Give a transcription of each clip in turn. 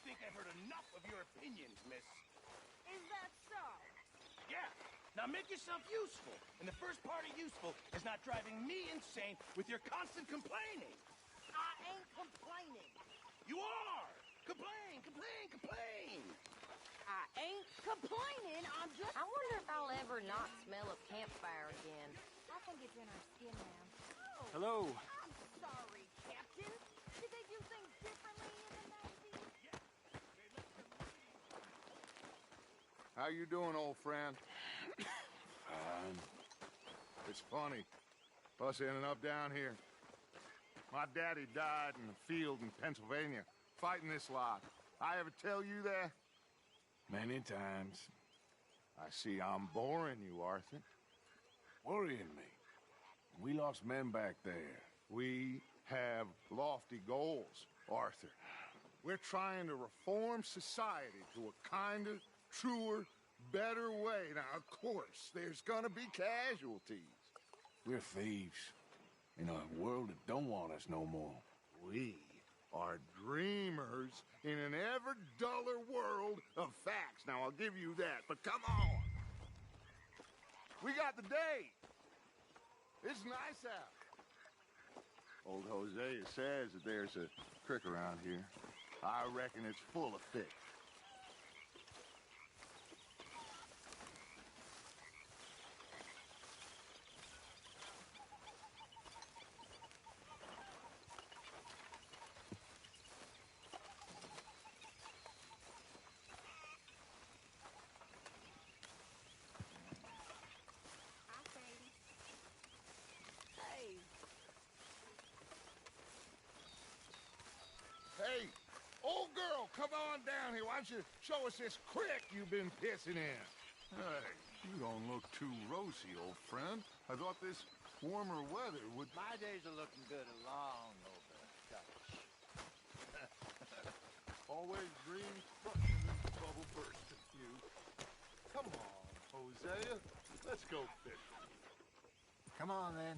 think I've heard enough of your opinions, miss. Is that so? Yeah. Now make yourself useful. And the first part of useful is not driving me insane with your constant complaining. I ain't complaining. You are! Complain, complain, complain! I ain't complaining, I'm just... I wonder if I'll ever not smell of campfire again. I think it's in our skin now. Oh, Hello. I'm sorry, Captain. Did they do things differently in the 90s? How you doing, old friend? Fine. It's funny. Us ending up down here. My daddy died in the field in Pennsylvania, fighting this lot. I ever tell you that? Many times. I see I'm boring you, Arthur. Worrying me. We lost men back there. We have lofty goals, Arthur. We're trying to reform society to a kinder, truer, better way. Now, of course, there's gonna be casualties. We're thieves. In a world that don't want us no more. We are dreamers in an ever duller world of facts. Now, I'll give you that, but come on. We got the date. It's nice out. Old Hosea says that there's a creek around here. I reckon it's full of fish. Hey, Hey, old girl, come on down here. Why don't you show us this creek you've been pissing in? Hey, you don't look too rosy, old friend. I thought this warmer weather would... My days are looking good along over touch. Always dream crushing and bubble bursting, you. Come on, Hosea. Let's go fishing. Come on, then.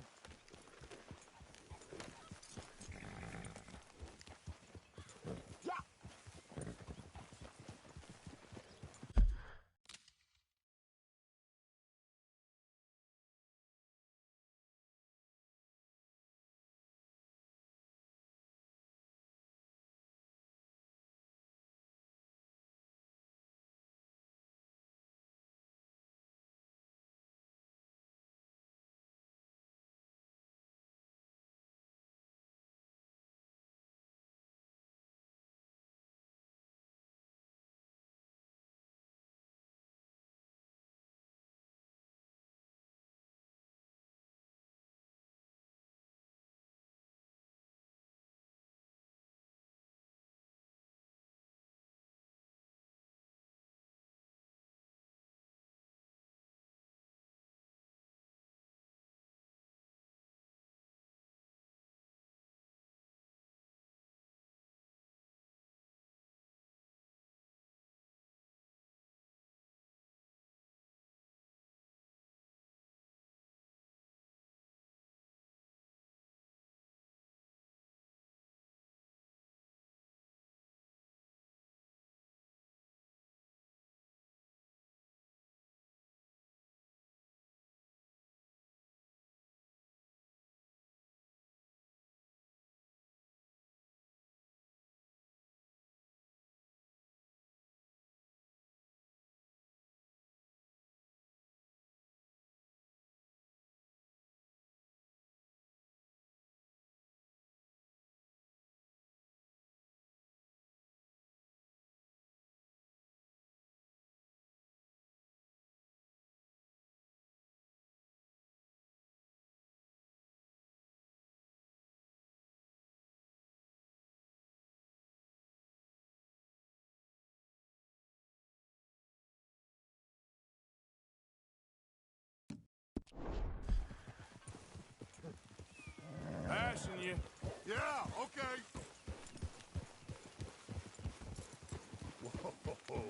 Passing you. Yeah, okay. Whoa.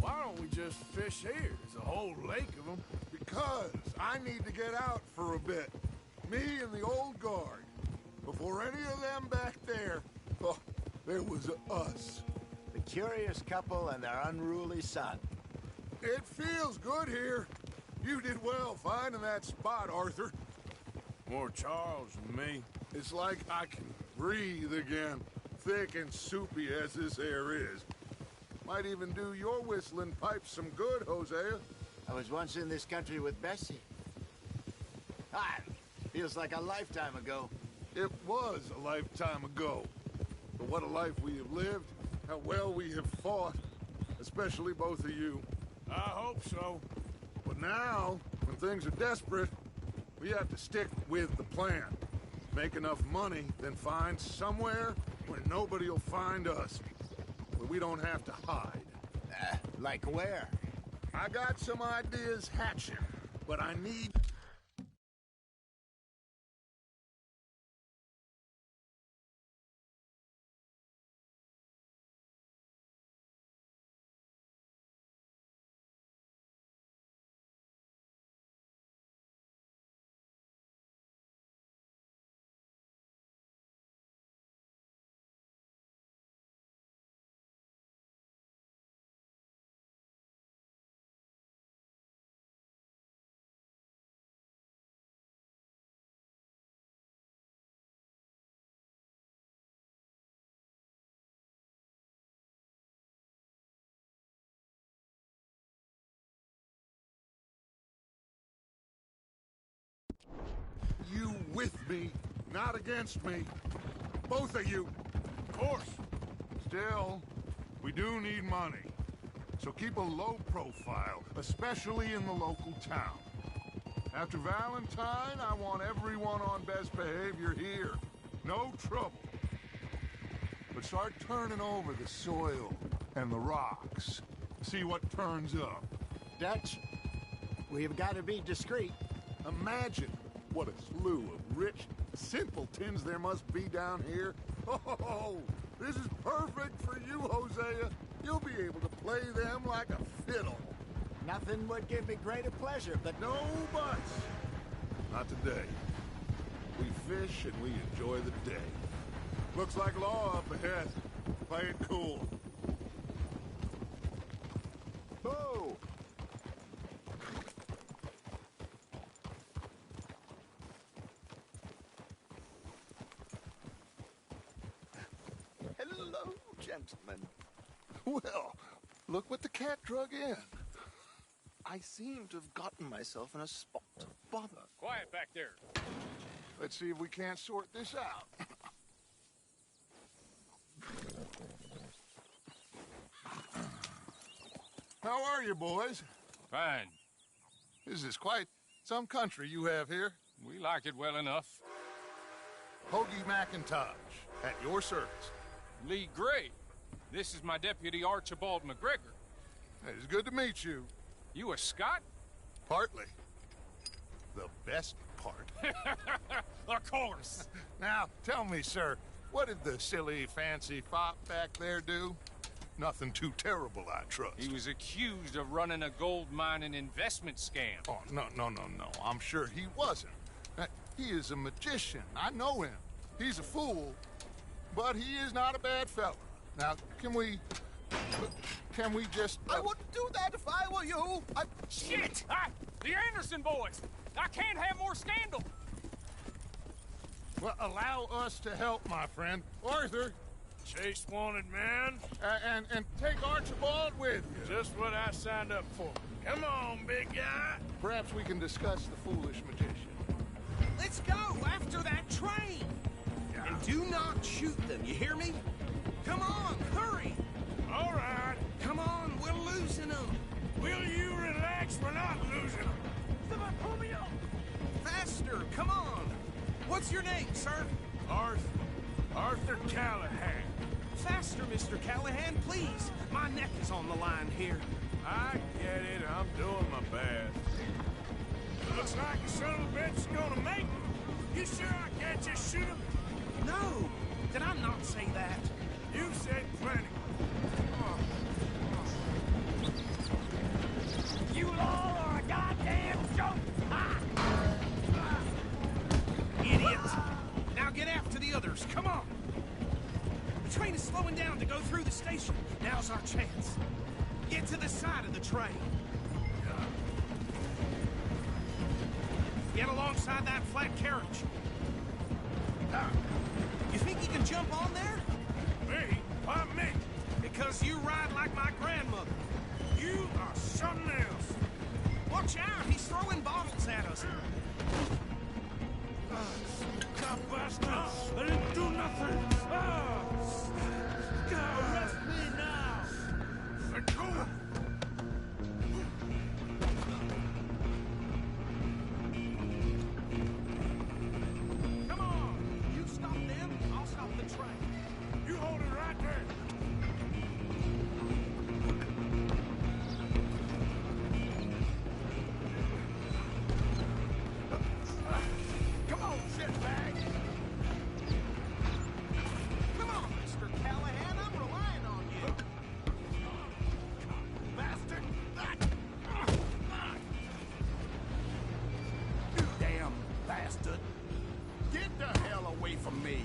Why don't we just fish here? There's a whole lake of them. Because I need to get out for a bit. Me and the old guard. Before any of them back there... Oh, there was us. The curious couple and their unruly son. It feels good here. You did well finding that spot, Arthur. More Charles than me. It's like I can breathe again, thick and soupy as this air is. Might even do your whistling pipes some good, Hosea. I was once in this country with Bessie. Ah, feels like a lifetime ago. It was a lifetime ago. But what a life we have lived, how well we have fought, especially both of you. I hope so. But now, when things are desperate, we have to stick with the plan. Make enough money, then find somewhere where nobody will find us. Where we don't have to hide. Like where? I got some ideas hatching, but I need... You with me, not against me. Both of you. Of course. Still, we do need money. So keep a low profile, especially in the local town. After Valentine, I want everyone on best behavior here. No trouble. But start turning over the soil and the rocks. See what turns up. Dutch, we've got to be discreet. Imagine what a slew of rich simpletons there must be down here. Oh, this is perfect for you, Hosea. You'll be able to play them like a fiddle. Nothing would give me greater pleasure, but No buts. Not today. We fish and we enjoy the day. Looks like law up ahead. Play it cool. Oh! Hello, gentlemen. Well, look what the cat drug in. I seem to have gotten myself in a spot of bother. Quiet back there. Let's see if we can't sort this out. How are you, boys? Fine. This is quite some country you have here. We like it well enough. Hoagie McIntosh, at your service. Lee Gray. This is my deputy Archibald McGregor. It's good to meet you. You a Scot? Partly. The best part. Of course. Now, tell me, sir, what did the silly, fancy fop back there do? Nothing too terrible, I trust. He was accused of running a gold mining investment scam. Oh, no. I'm sure he wasn't. He is a magician. I know him. He's a fool, but he is not a bad fella. Now, can we just... I wouldn't do that if I were you. Shit! The Anderson boys! I can't have more scandal! Well, allow us to help, my friend. Arthur, Chase wanted man. and take Archibald with you. Just what I signed up for. Come on, big guy. Perhaps we can discuss the foolish magician. Let's go after that train! And do not shoot them, you hear me? Come on, hurry! All right. Come on, we're losing them! Will you relax? We're not losing them. Somebody pull me up! Faster, come on! What's your name, sir? Arthur Callahan. Faster, Mr. Callahan, please! My neck is on the line here. I get it. I'm doing my best. Looks like the son of a bitch is gonna make it. You sure I can't just shoot him? No! Did I not say that? You said plenty. You all are a goddamn joke! Idiot! Now get after the others, come on! train is slowing down to go through the station. Now's our chance. Get to the side of the train. Get alongside that flat carriage. You think you can jump on there? Me? Why me? Because you ride like my grandmother. You are something else. Watch out, he's throwing bottles at us. God bastard! I didn't do nothing! Arrest me now! Let go! Come on! You stop them, I'll stop the train. You hold it right there! Come on, shitbag! Come on, Mr. Callahan, I'm relying on you. Bastard! You damn bastard. Get the hell away from me.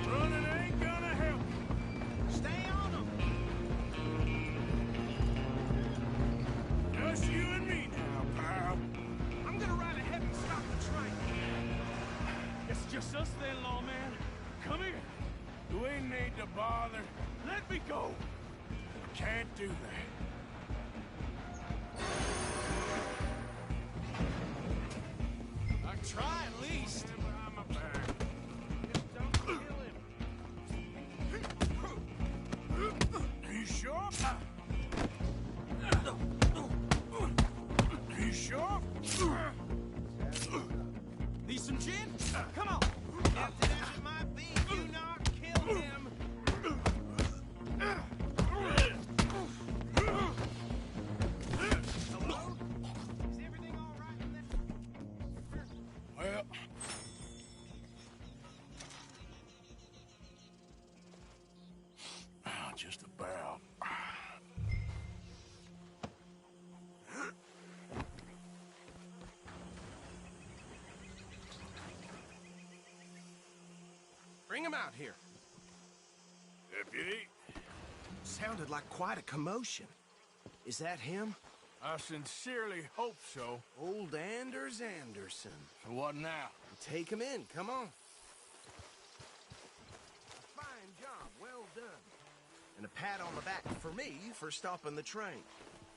Running ain't gonna help. Stay on them! Just you and me now, pal. I'm gonna ride ahead and stop the train. It's just us then, lawman. Come here. You ain't need to bother. Let me go. Can't do that. I try at least. Behind my back. Just don't kill him. You sure? You sure? Need some gin? Come on. Tempted as it might be, do not kill him. Hello? Is everything all right in there? Well, just about. Bring him out here. Deputy, Sounded like quite a commotion. Is that him? I sincerely hope so. Old Anders Anderson. So what now? Take him in, come on. A fine job, well done. And a pat on the back for me for stopping the train.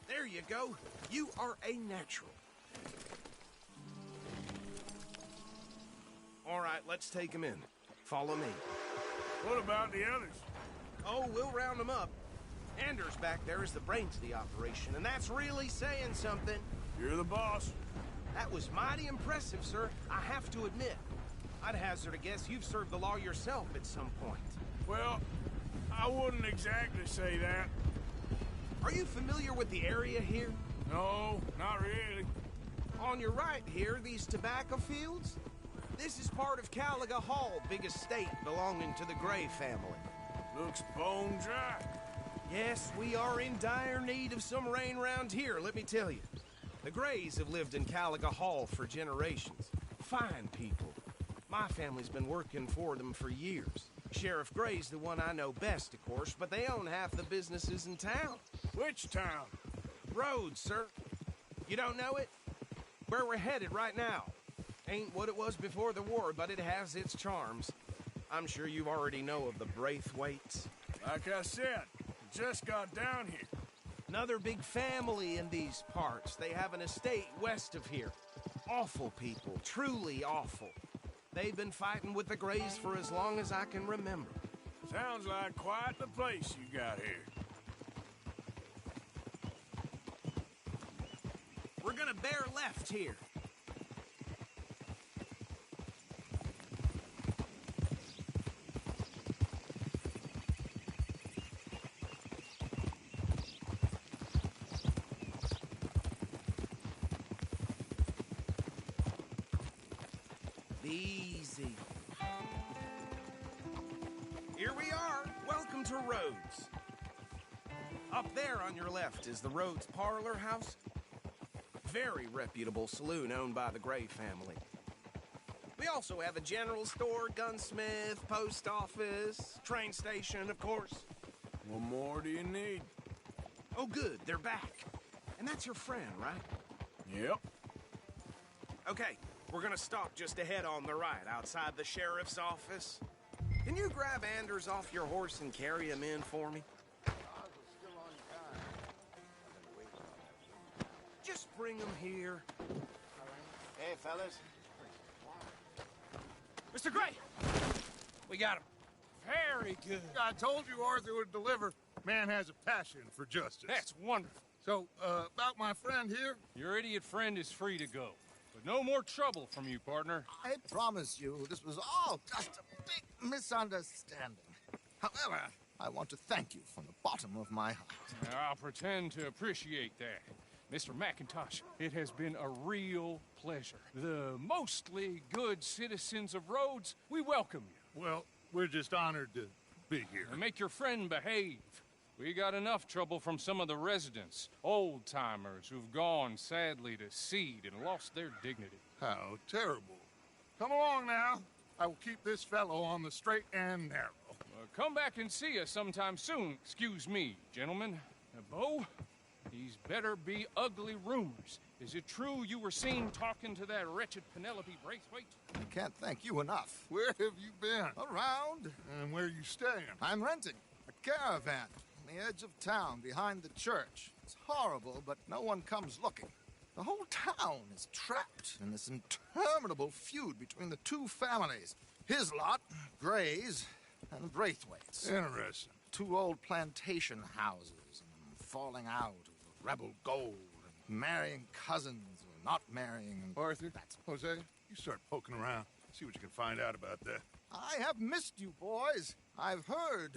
There you go. You are a natural. All right, let's take him in. Follow me. What about the others? Oh, we'll round them up. Anders back there is the brains of the operation, and that's really saying something. You're the boss. That was mighty impressive, sir. I have to admit. I'd hazard a guess you've served the law yourself at some point. Well, I wouldn't exactly say that. Are you familiar with the area here? No, not really. On your right here, these tobacco fields? This is part of Caliga Hall, big estate belonging to the Gray family. Looks bone dry. Yes, we are in dire need of some rain round here, let me tell you. The Grays have lived in Caliga Hall for generations. Fine people. My family's been working for them for years. Sheriff Gray's the one I know best, of course, but they own half the businesses in town. Which town? Rhodes, sir. You don't know it? Where we're headed right now. Ain't what it was before the war, but it has its charms. I'm sure you already know of the Braithwaites. Like I said, just got down here. Another big family in these parts. They have an estate west of here. Awful people, truly awful. They've been fighting with the Grays for as long as I can remember. Sounds like quite the place you got here. We're gonna bear left here. Easy. Here we are. Welcome to Rhodes. Up there on your left is the Rhodes Parlor House. very reputable saloon owned by the Gray family. We also have a general store, gunsmith, post office, train station, of course. What more do you need? Oh, good, they're back. And that's your friend, right? Yep. Okay, we're gonna stop just ahead on the right, outside the sheriff's office. Can you grab Anders off your horse and carry him in for me? Just bring him here. Hey, fellas. Mr. Gray! We got him. Very good. I told you Arthur would deliver. Man has a passion for justice. That's wonderful. So, about my friend here? Your idiot friend is free to go. But no more trouble from you, partner. I promise you, this was all just a big misunderstanding. However, I want to thank you from the bottom of my heart. I'll pretend to appreciate that. Mr. McIntosh, it has been a real pleasure. The mostly good citizens of Rhodes, we welcome you. Well, we're just honored to be here. And make your friend behave. We got enough trouble from some of the residents, old-timers who've gone, sadly, to seed and lost their dignity. How terrible. Come along now. I will keep this fellow on the straight and narrow. Come back and see us sometime soon. Excuse me, gentlemen. Bo, these better be ugly rumors. Is it true you were seen talking to that wretched Penelope Braithwaite? I can't thank you enough. Where have you been? Around. And where you staying? I'm renting a caravan on the edge of town behind the church. It's horrible, but no one comes looking. The whole town is trapped in this interminable feud between the two families. His lot, Gray's, and Braithwaite's. Interesting. Two old plantation houses, and falling out of rebel gold, and marrying cousins, or not marrying. And Arthur, Jose, you start poking around. See what you can find out about that. I have missed you, boys. I've heard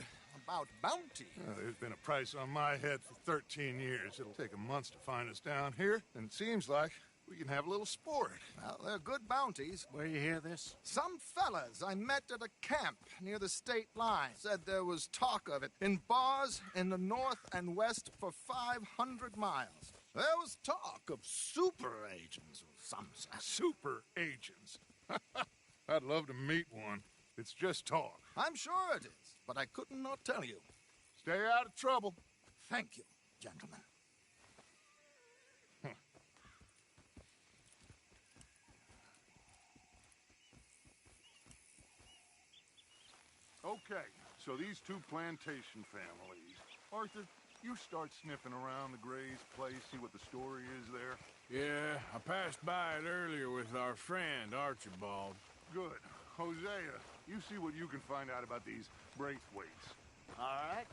about bounty. There's been a price on my head for 13 years. It'll take a month to find us down here, and it seems like we can have a little sport. Well, they're good bounties. Where you hear this? Some fellas I met at a camp near the state line said there was talk of it in bars in the north and west for 500 miles. There was talk of super agents of some sort. Super agents. I'd love to meet one. It's just talk. I'm sure it is, but I couldn't not tell you. Stay out of trouble. Thank you, gentlemen. Okay, so these two plantation families. Arthur, you start sniffing around the Gray's place, see what the story is there. Yeah, I passed by it earlier with our friend, Archibald. Good. Hosea, you see what you can find out about these Braithwaites. All right.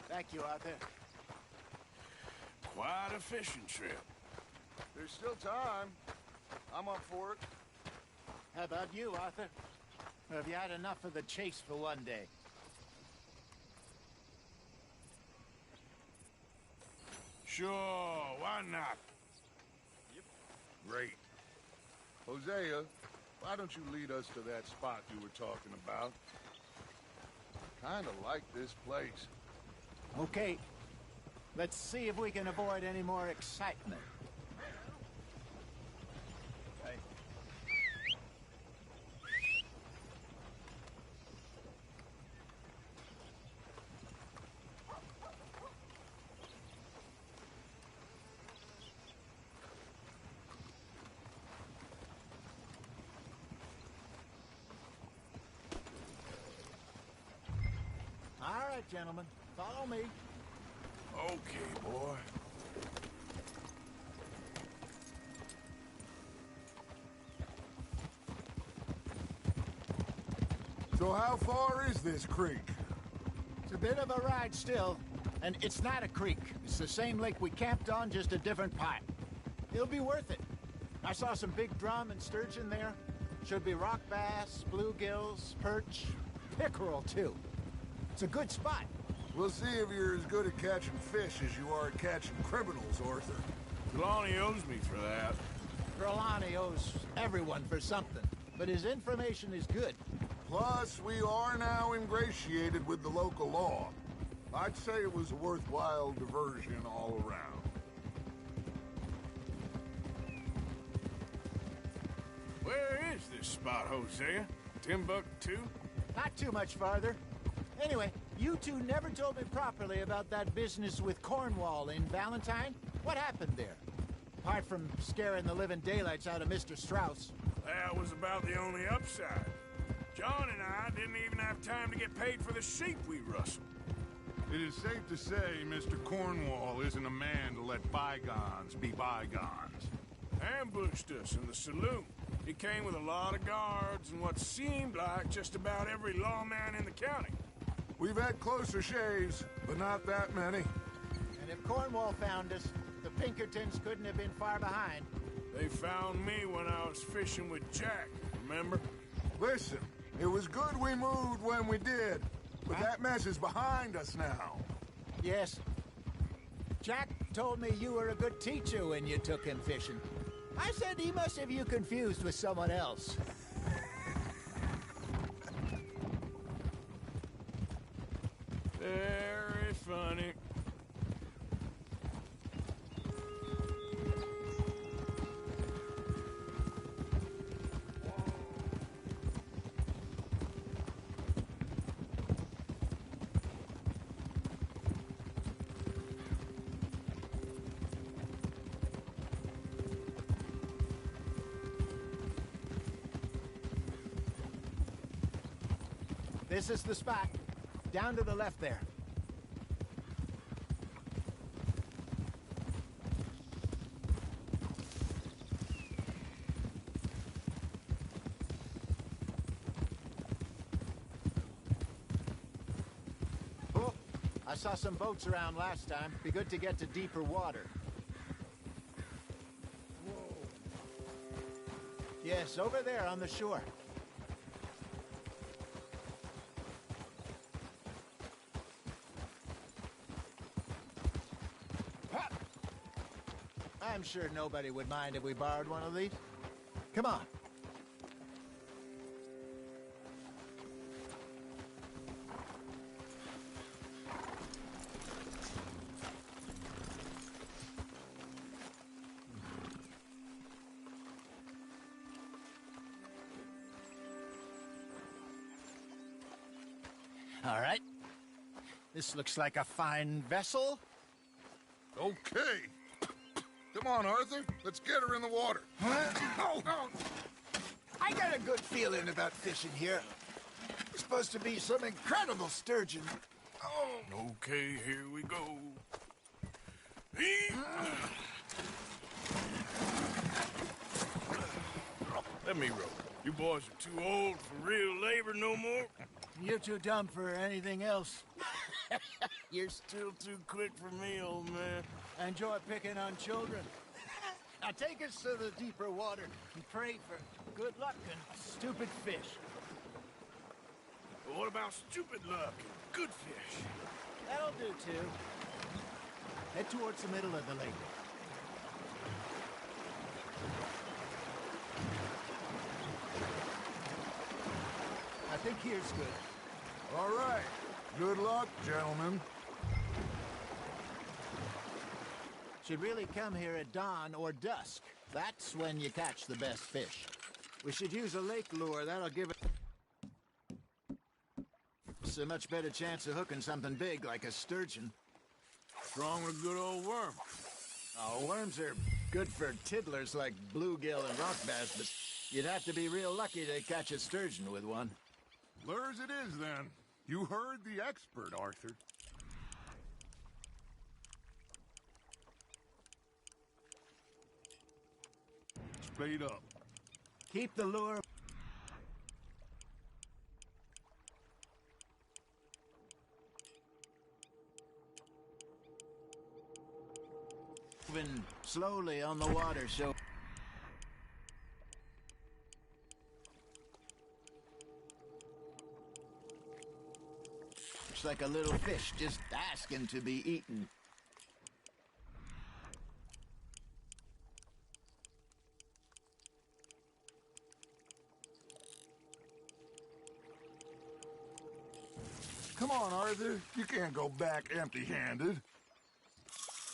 Thank you, Arthur. Quite a fishing trip. There's still time. I'm up for it. How about you, Arthur? Or have you had enough of the chase for one day? Sure, why not? Great. Hosea, why don't you lead us to that spot you were talking about? Kinda like this place. Okay. Let's see if we can avoid any more excitement. All right, gentlemen. Follow me. Okay, boy. So how far is this creek? It's a bit of a ride still, and it's not a creek. It's the same lake we camped on, just a different part. It'll be worth it. I saw some big drum and sturgeon there. Should be rock bass, bluegills, perch, pickerel, too. It's a good spot. We'll see if you're as good at catching fish as you are at catching criminals, Arthur. Trelawney owes me for that. Trelawney owes everyone for something, but his information is good. Plus, we are now ingratiated with the local law. I'd say it was a worthwhile diversion all around. this spot, Hosea? Timbuktu? Not too much farther. Anyway, you two never told me properly about that business with Cornwall in Valentine. What happened there? Apart from scaring the living daylights out of Mr. Strauss. That was about the only upside. John and I didn't even have time to get paid for the sheep we rustled. It is safe to say Mr. Cornwall isn't a man to let bygones be bygones. Ambushed us in the saloon. He came with a lot of guards and what seemed like just about every lawman in the county. We've had closer shaves, but not that many. And if Cornwall found us, the Pinkertons couldn't have been far behind. They found me when I was fishing with Jack, remember? Listen, it was good we moved when we did, but that mess is behind us now. Yes. Jack told me you were a good teacher when you took him fishing. I said he must have you confused with someone else. Very funny. This is the spot. Down to the left there. Oh, I saw some boats around last time. Be good to get to deeper water. Whoa. Yes, over there on the shore. I'm sure nobody would mind if we borrowed one of these. Come on. All right. This looks like a fine vessel. Okay. Come on, Arthur. Let's get her in the water. Oh. I got a good feeling about fishing here. It's supposed to be some incredible sturgeon. Oh. Okay, here we go. Let me row. You boys are too old for real labor no more. You're too dumb for anything else. You're still too quick for me, old man. I enjoy picking on children. Now take us to the deeper water and pray for good luck and stupid fish. What about stupid luck and good fish? That'll do, too. Head towards the middle of the lake. I think here's good. All right. Good luck, gentlemen. Should really come here at dawn or dusk. That's when you catch the best fish. We should use a lake lure. That'll give us a much better chance of hooking something big like a sturgeon. What's wrong with a good old worm? Oh, worms are good for tiddlers like bluegill and rock bass, but you'd have to be real lucky to catch a sturgeon with one. Lures it is, then. You heard the expert, Arthur. Spade up. Keep the lure moving slowly on the water, so looks like a little fish just asking to be eaten. Come on, Arthur. You can't go back empty-handed.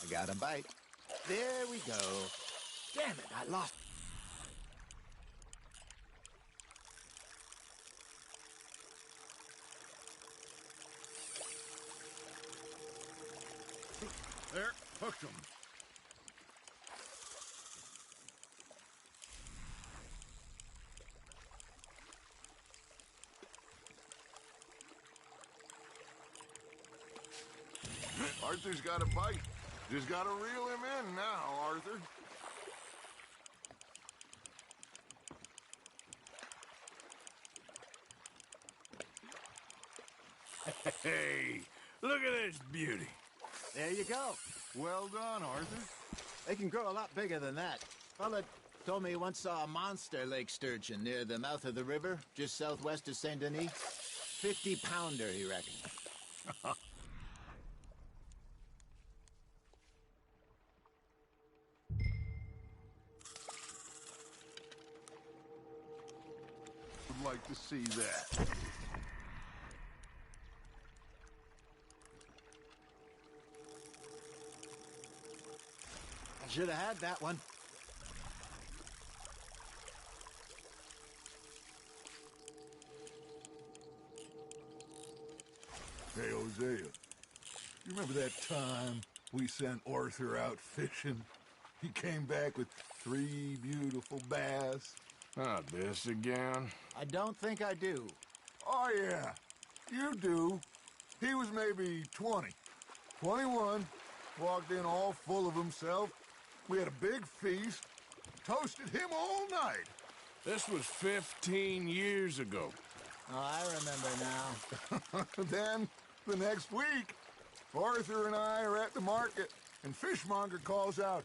I got a bite. There we go. Damn it, I lost. There, hooked 'em. Arthur's got a bite. Just gotta reel him in now, Arthur. Hey, look at this beauty. There you go. Well done, Arthur. They can grow a lot bigger than that. Fella told me he once saw a monster lake sturgeon near the mouth of the river, just southwest of Saint Denis. 50-pounder, he reckoned. Would like to see that. I should have had that one. Hey, Hosea, you remember that time we sent Arthur out fishing? He came back with 3 beautiful bass. Not this again. I don't think I do. Oh, yeah, you do. He was maybe 20, 21, walked in all full of himself. We had a big feast, toasted him all night. This was 15 years ago. Oh, I remember now. Then, the next week, Arthur and I are at the market, and Fishmonger calls out,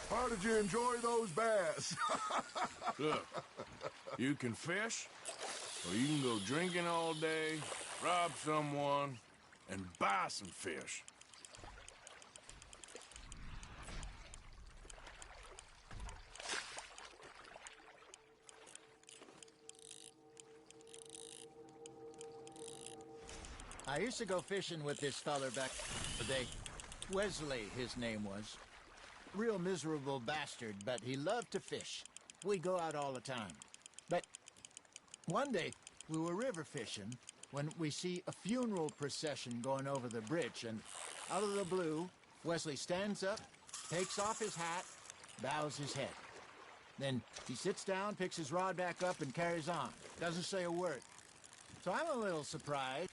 "How did you enjoy those bass?" Look, you can fish, or you can go drinking all day, rob someone, and buy some fish. I used to go fishing with this feller back in the day. Wesley, his name was. Real miserable bastard, but he loved to fish. We'd go out all the time. But one day, we were river fishing when we see a funeral procession going over the bridge, and out of the blue, Wesley stands up, takes off his hat, bows his head. Then he sits down, picks his rod back up, and carries on. Doesn't say a word. So I'm a little surprised.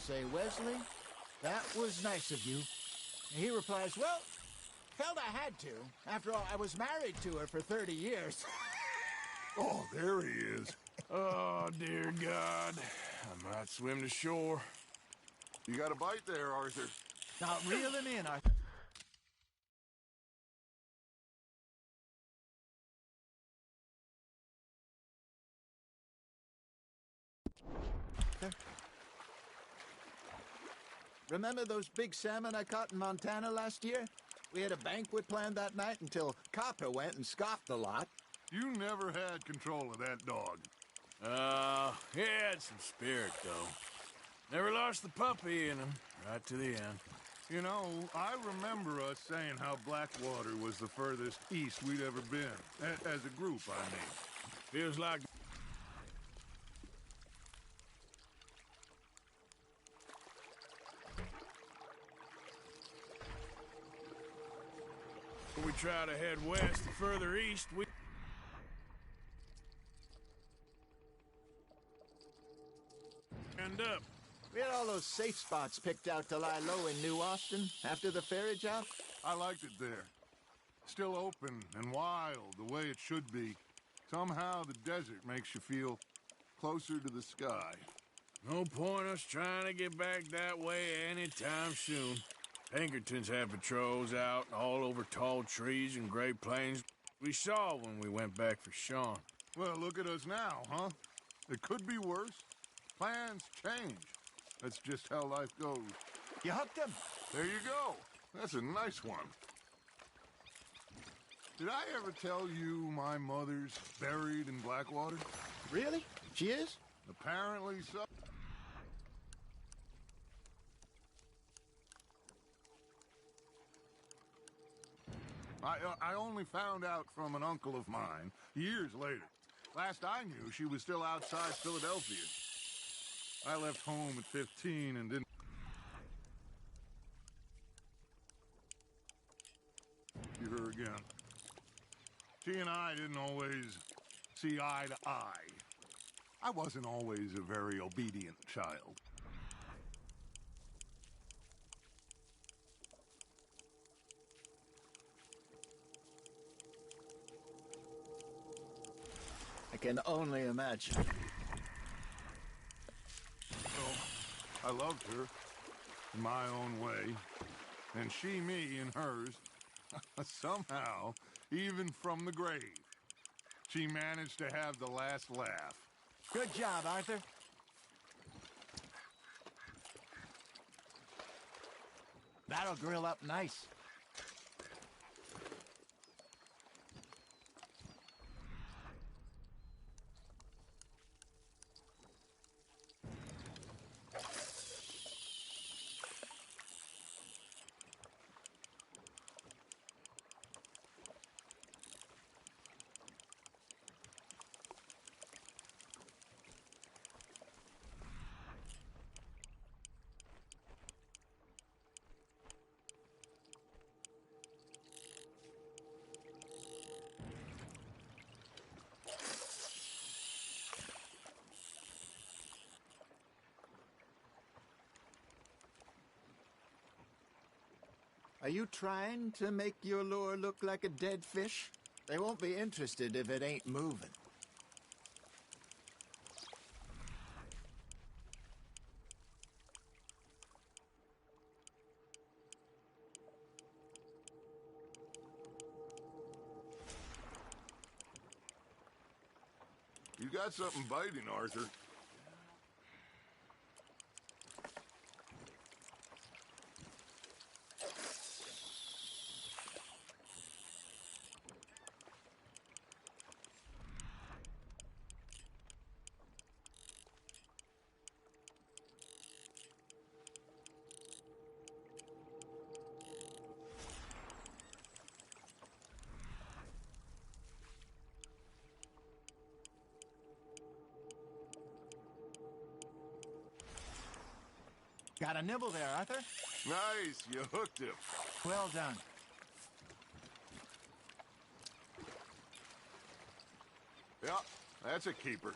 Say, "Wesley, that was nice of you." And he replies, "Well, felt I had to. After all, I was married to her for 30 years. Oh, there he is. Oh, dear God. I might swim to shore. You got a bite there, Arthur. Now, reel him in, Arthur. Remember those big salmon I caught in Montana last year? We had a banquet planned that night until Copper went and scoffed the lot. You never had control of that dog. He had some spirit, though. Never lost the puppy in him, right to the end. You know, I remember us saying how Blackwater was the furthest east we'd ever been. As a group, I mean. Feels like... we try to head west and further east, we... end up. We had all those safe spots picked out to lie low in New Austin after the ferry job. I liked it there. Still open and wild, the way it should be. Somehow the desert makes you feel closer to the sky. No point us trying to get back that way anytime soon. Pinkertons had patrols out all over tall trees and Great Plains. We saw when we went back for Sean. Well, look at us now, huh? It could be worse. Plans change. That's just how life goes. You hooked him. There you go. That's a nice one. Did I ever tell you my mother's buried in Blackwater? Really? She is? Apparently so. I only found out from an uncle of mine years later. Last I knew, she was still outside Philadelphia. I left home at 15 and didn't see her again. She and I didn't always see eye to eye. I wasn't always a very obedient child. I can only imagine. Well, I loved her in my own way, and she me in hers. Somehow, even from the grave, she managed to have the last laugh. Good job, Arthur. That'll grill up nice. Are you trying to make your lure look like a dead fish? They won't be interested if it ain't moving. You got something biting, Arthur. Got a nibble there, Arthur. Nice, you hooked him. Well done. Yeah, that's a keeper.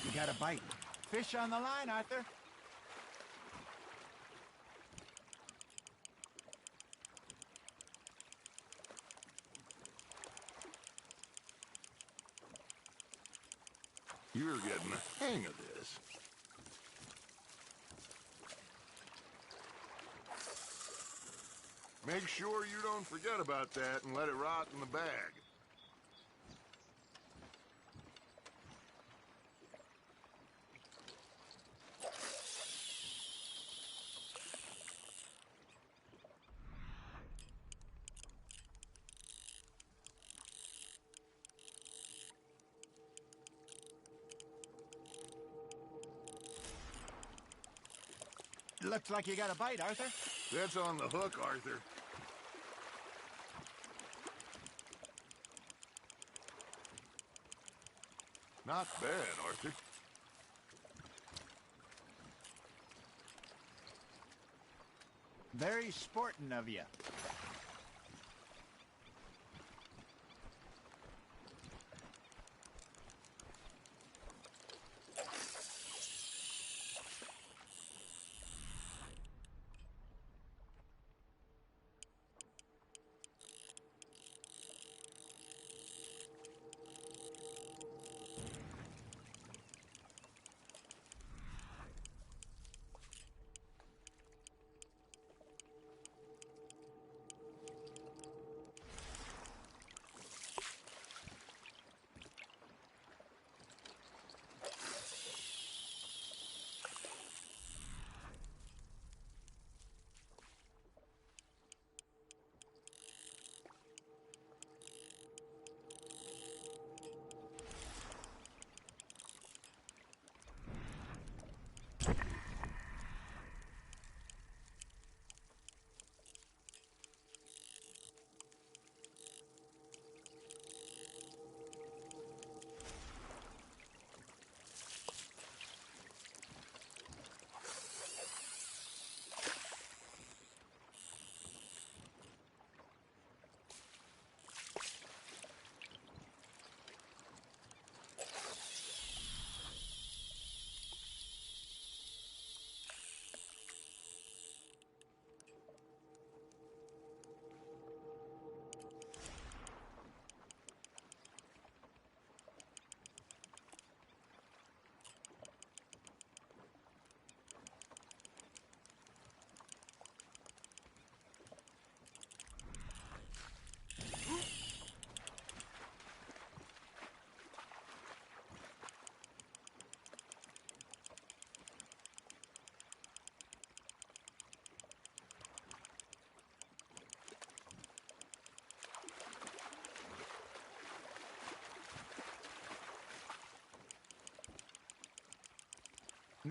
You got a bite. Fish on the line, Arthur. You're getting the hang of this. Make sure you don't forget about that and let it rot in the bag. Looks like you got a bite, Arthur. That's on the hook, Arthur. Not bad, Arthur. Very sporting of you.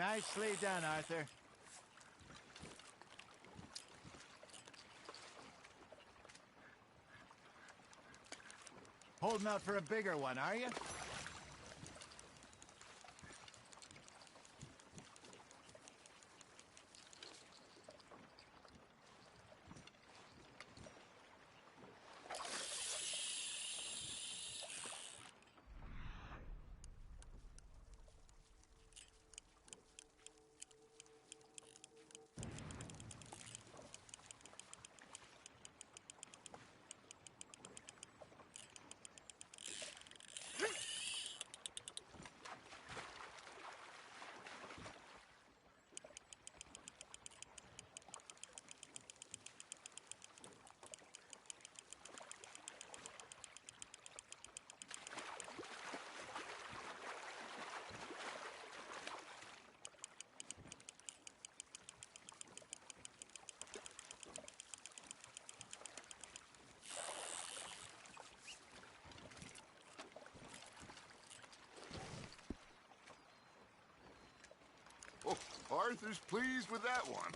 Nicely done, Arthur. Holding out for a bigger one, are you? Oh, Arthur's pleased with that one.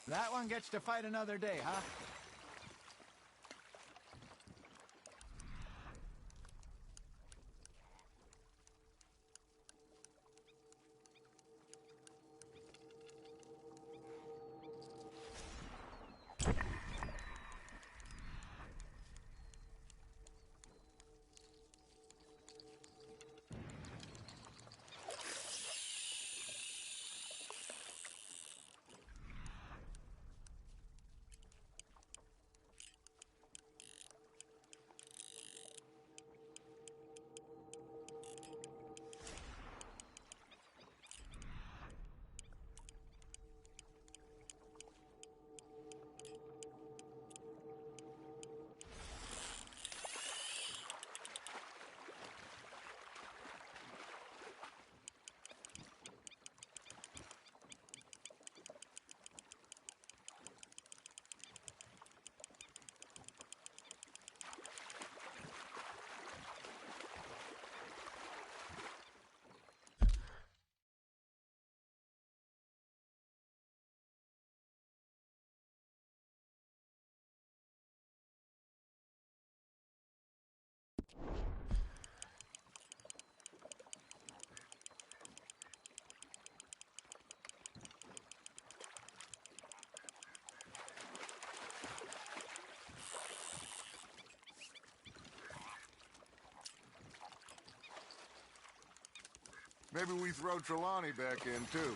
That one gets to fight another day, huh? Maybe we throw Trelawney back in, too.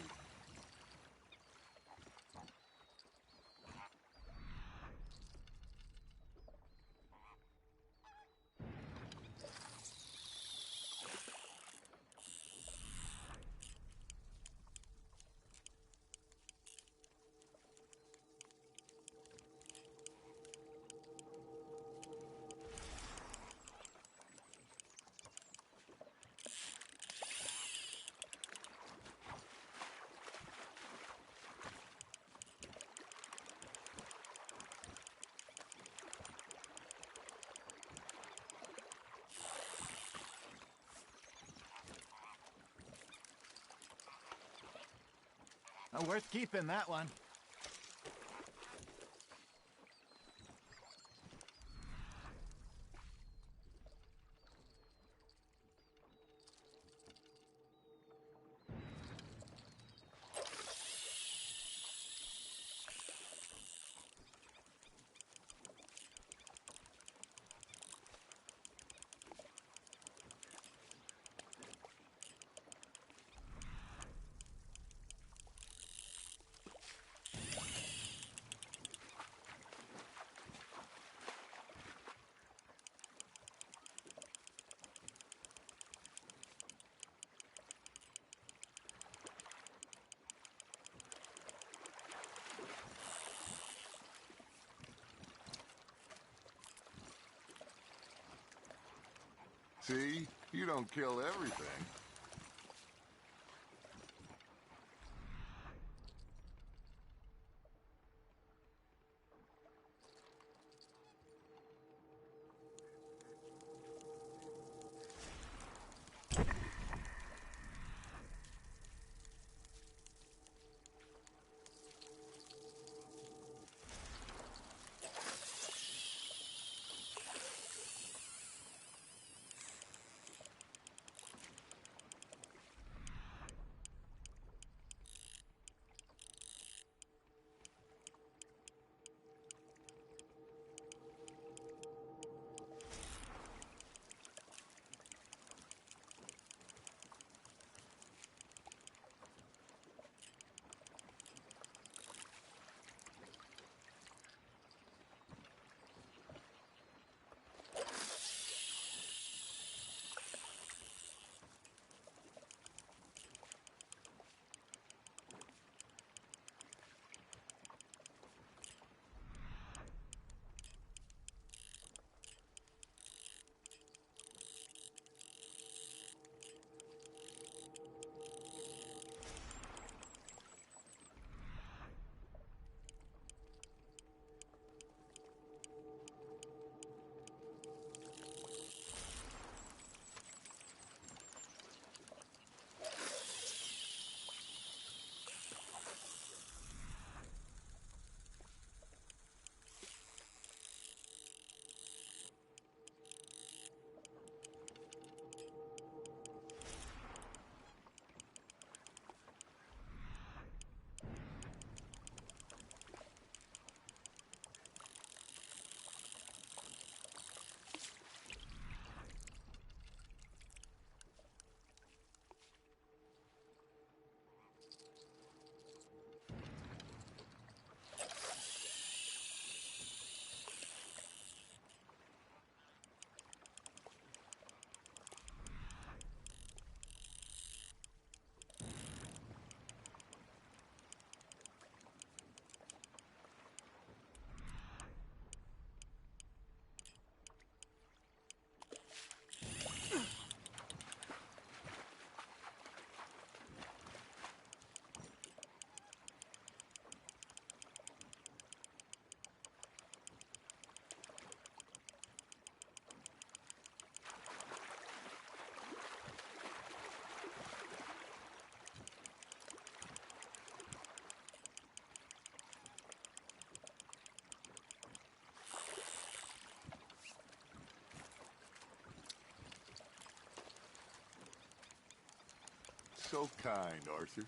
Worth keeping, that one. See? You don't kill everything. So kind, Arthur.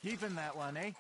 Keeping that one, eh?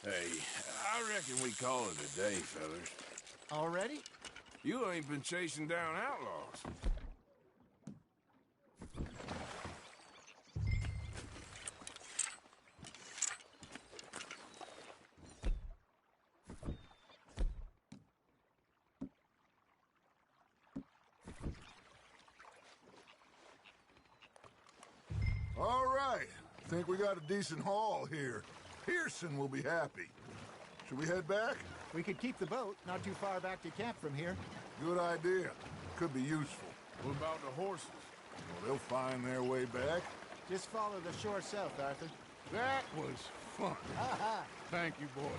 Hey, I reckon we call it a day, fellas. Already? You ain't been chasing down outlaws. All right. Think we got a decent haul here. Pearson will be happy. Should we head back? We could keep the boat not too far back to camp from here. Good idea. Could be useful. What about the horses? Well, they'll find their way back. Just follow the shore south, Arthur. That was fun. Thank you, boys.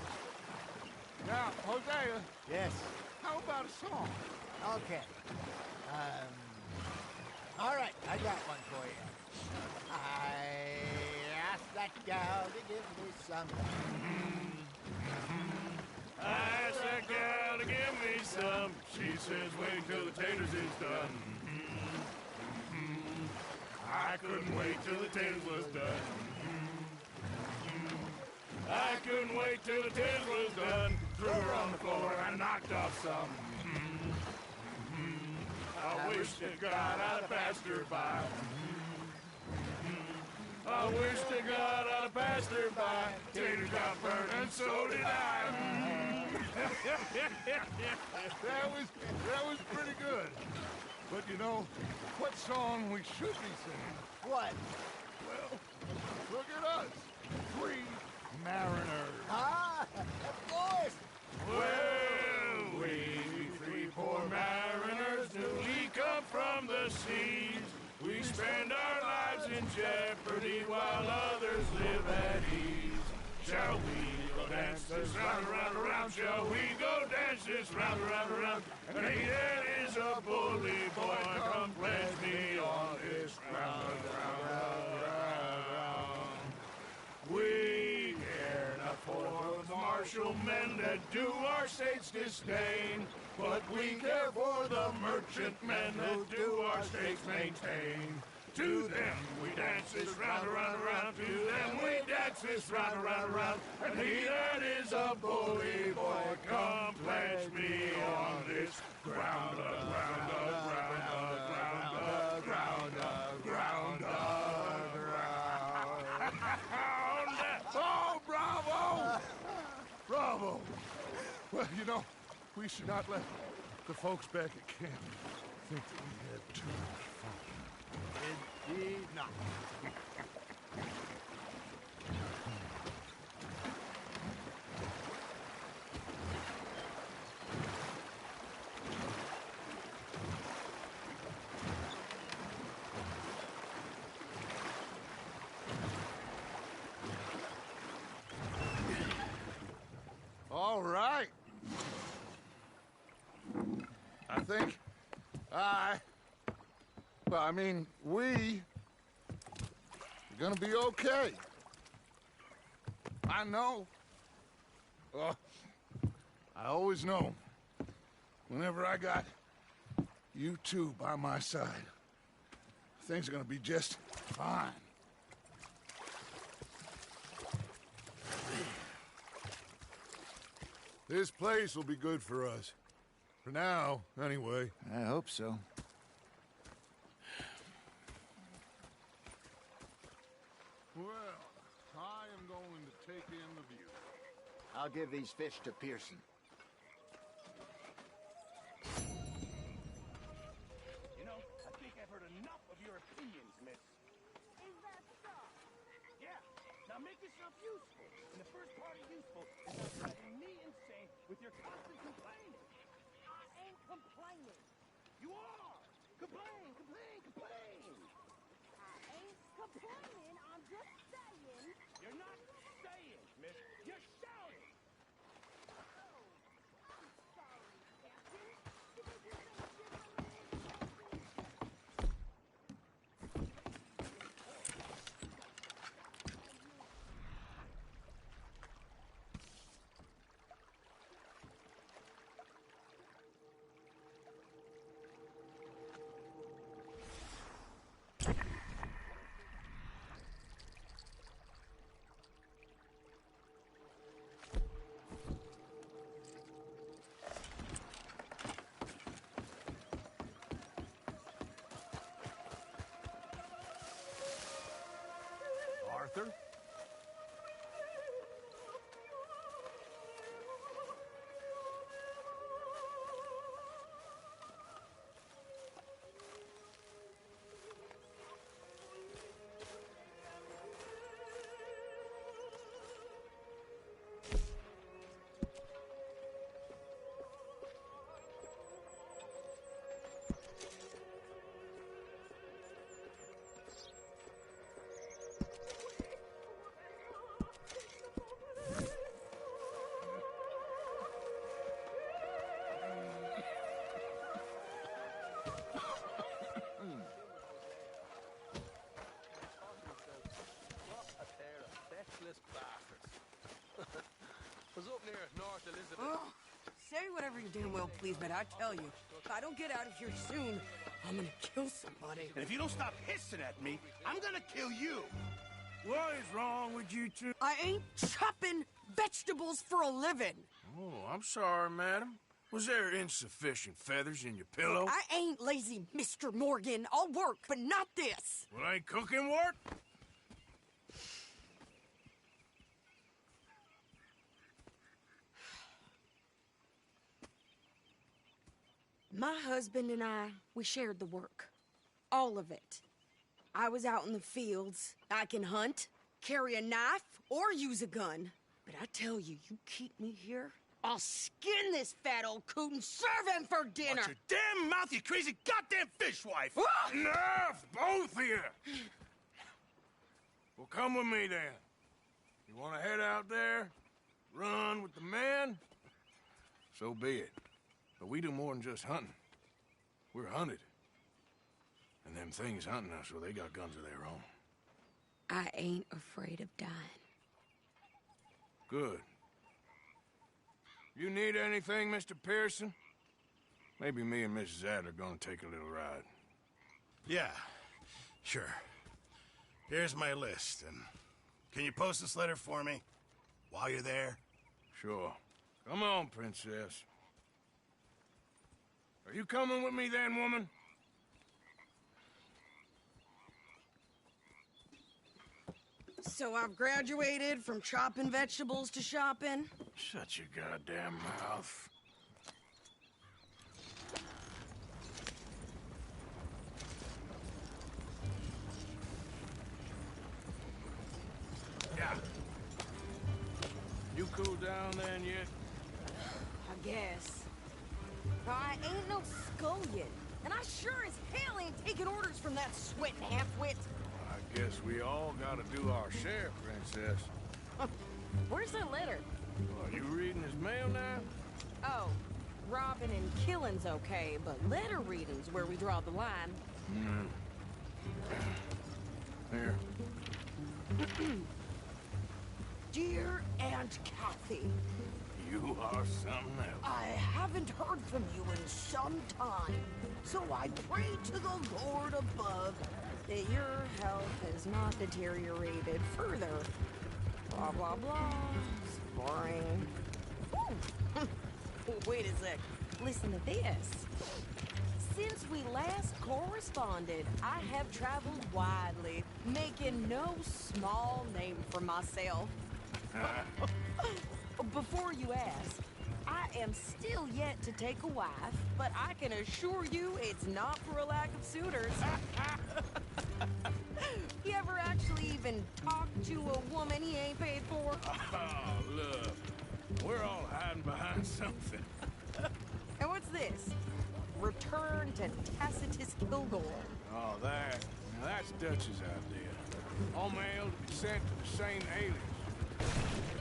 Now, Hosea, Yes. how about a song? Okay. All right, I got one for you. I asked that gal to give me some. I asked that gal to give me some. She says wait till the taters is done. I couldn't wait till the taters was done. I couldn't wait till the taters was done. Threw her on the floor and knocked off some. I wish to God I'd have passed her by. I wish to God I'd have passed her by. Taters got burned and so did I. That was pretty good. But you know, what song we should be singing? What? Well, look at us. 3 mariners. Ah, of course. Well, we 3 poor mariners newly come from the seas. We spend our lives in jeopardy while others live at ease. Shall we go dance this round, around, around? Shall we go dance this round, around, around? And he that is a bully boy, come pledge me on this round, round, round, round, round. We care not for the martial men that do our state's disdain, but we care for the merchant men that do our state's maintain. To them we dance this round, around, around. To them we dance this round, around, around. And he that is a bully boy, come pledge me on this ground, ground, ground, ground, ground, ground, ground. Oh, bravo! Bravo! Well, you know, we should not let the folks back at camp think that we had too much fun. Indeed not. think we're gonna be okay. I know. I always know. Whenever I got you two by my side, things are gonna be just fine. This place will be good for us. For now, anyway. I hope so. Well, I am going to take in the view. I'll give these fish to Pearson. You know, I think I've heard enough of your opinions, miss. Is that so? Yeah. Now make yourself useful. And the first part of useful is not driving me insane with your constant complaining. I ain't complaining. You are! Complain, complain, complain! I ain't complaining. I'm just saying. You're not saying, miss. You're shouting! Oh, I'm sorry, Captain. Did they do things differently in the 90s? Arthur? Was up near North Elizabeth. Oh, say whatever you damn well please, but I tell you, if I don't get out of here soon, I'm gonna kill somebody. And if you don't stop hissing at me, I'm gonna kill you! What is wrong with you two? I ain't chopping vegetables for a living. Oh, I'm sorry, madam. Was there insufficient feathers in your pillow? I ain't lazy, Mr. Morgan. I'll work, but not this. Well, ain't cooking work? My husband and I, we shared the work. All of it. I was out in the fields. I can hunt, carry a knife, or use a gun. But I tell you, you keep me here, I'll skin this fat old coot and serve him for dinner. Watch your damn mouth, you crazy goddamn fishwife! Ah! Enough, both of you! Well, come with me, then. You want to head out there, run with the men? So be it. But we do more than just hunting. We're hunted. And them things hunting us, well, they got guns of their own. I ain't afraid of dying. Good. You need anything, Mr. Pearson? Maybe me and Mrs. Adler are gonna take a little ride. Yeah, sure. Here's my list, and can you post this letter for me while you're there? Sure. Come on, princess. Are you coming with me then, woman? So I've graduated from chopping vegetables to shopping. Shut your goddamn mouth. Yeah. You cool down then yet? I guess. I ain't no scullion, and I sure as hell ain't taking orders from that sweating half-wit. I guess we all gotta do our share, princess. Where's that letter? Are you reading his mail now? Oh, Robbing and killing's okay, but letter reading's where we draw the line. Here. Dear Aunt Kathy, You are something else. I haven't heard from you in some time, so I pray to the Lord above that your health has not deteriorated further. Blah, blah, blah. Boring. Ooh. Wait a sec. Listen to this. Since we last corresponded, I have traveled widely, making no small name for myself. Before you ask, I am still yet to take a wife, but I can assure you it's not for a lack of suitors. You ever actually even talked to a woman he ain't paid for? Oh, look. We're all hiding behind something. And what's this? Return to Tacitus Kilgore. Oh, that. Now, that's Dutch's idea. All mail to be sent to the same alias.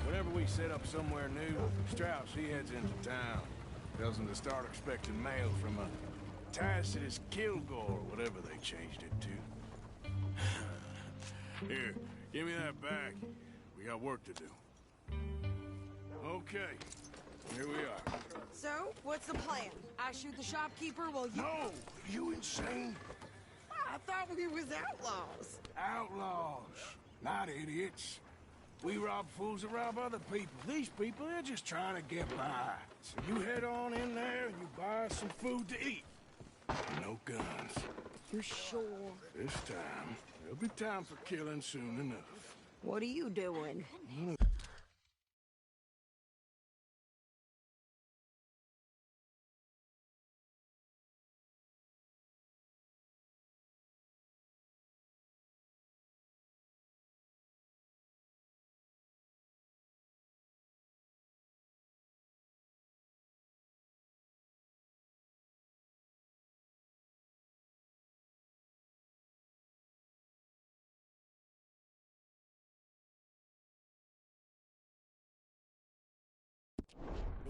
Whenever we set up somewhere new, Strauss, he heads into town. Tells them to start expecting mail from a Tacitus Kilgore, whatever they changed it to. Here, give me that back. We got work to do. Okay, here we are. So, what's the plan? I shoot the shopkeeper while you... No! You insane? I thought we was outlaws. Outlaws, not idiots. We rob fools that rob other people. These people, they're just trying to get by. So you head on in there and you buy some food to eat. No guns. You sure? This time, there'll be time for killing soon enough. What are you doing?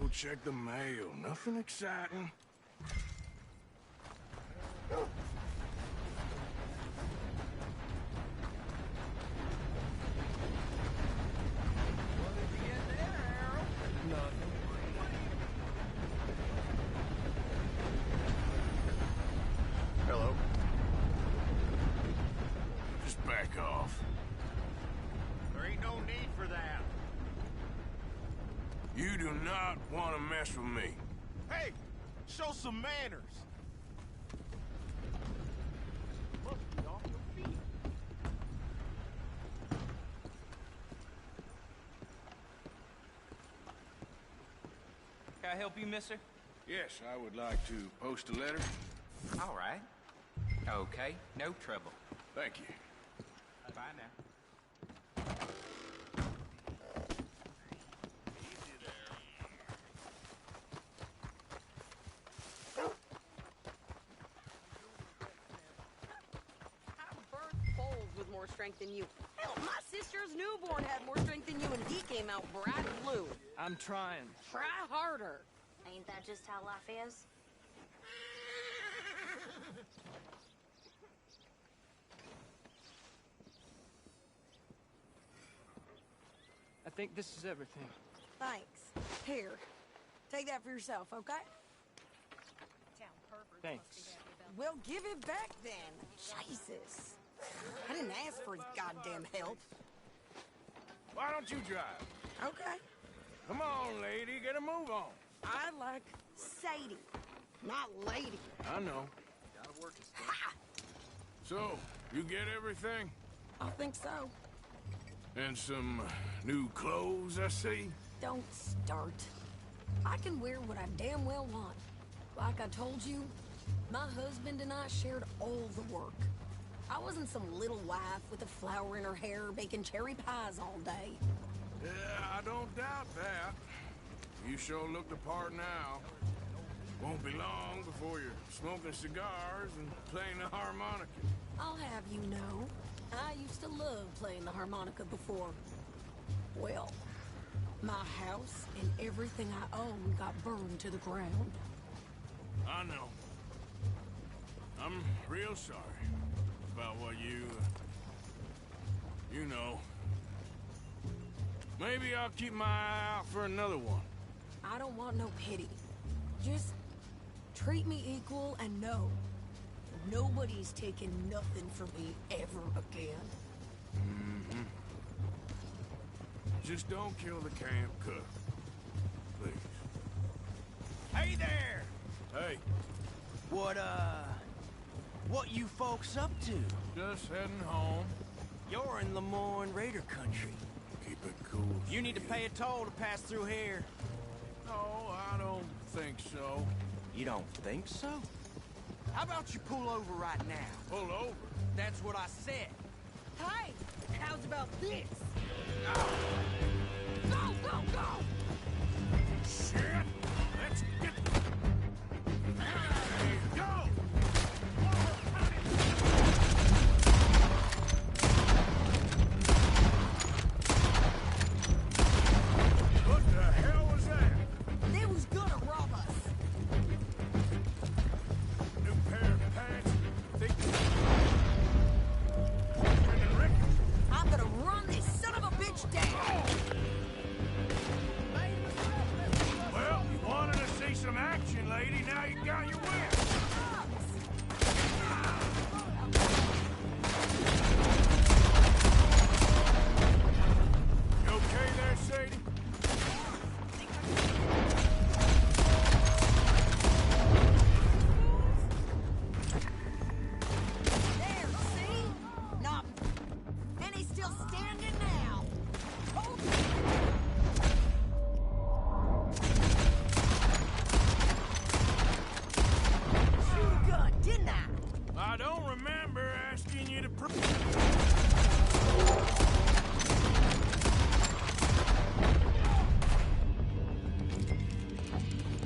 Go check the mail. Nothing exciting. Hello. Just back off. There ain't no need for that. You do not want to mess with me. Hey, show some manners. Can I help you, mister? Yes, I would like to post a letter. All right. Okay, no trouble. Thank you. Bye now. I birthed foals with more strength than you. Hell, my sister's newborn had more strength than you, and he came out bright blue. I'm trying. Try harder. Ain't that just how life is? I think this is everything. Thanks. Here, take that for yourself, okay? Thanks. Well, give it back then. Jesus. I didn't ask for his goddamn help. Why don't you drive? Okay. Come on, lady, get a move on. I like Sadie, not lady. I know. Ha! So, you get everything? I think so. And some new clothes, I see? Don't start. I can wear what I damn well want. Like I told you, my husband and I shared all the work. I wasn't some little wife with a flower in her hair baking cherry pies all day. Yeah, I don't doubt that. You sure look the part now. Won't be long before you're smoking cigars and playing the harmonica. I'll have you know, I used to love playing the harmonica before. Well, my house and everything I own got burned to the ground. I know. I'm real sorry about what you know. Maybe I'll keep my eye out for another one. I don't want no pity. Just treat me equal and know nobody's taking nothing from me ever again. Mm-hmm. Just don't kill the camp cook. Please. Hey there! Hey. What you folks up to? Just heading home. You're in Lemoyne Raider country. Keep it cool. You need to pay a toll to pass through here. No, I don't think so. You don't think so? How about you pull over right now? Pull over? That's what I said. Hey, how's about this? Go, go, go! Shit! Let's get... Go! What the hell was that? They was gonna rob us. New pair of pants. Think... I'm gonna run this son of a bitch down. Well, you wanted to see some action, lady. Now you got your wish. You okay there, Sadie? There, see? Nothing. And he's still standing now. Hold Shoot a gun, didn't I? I don't remember asking you to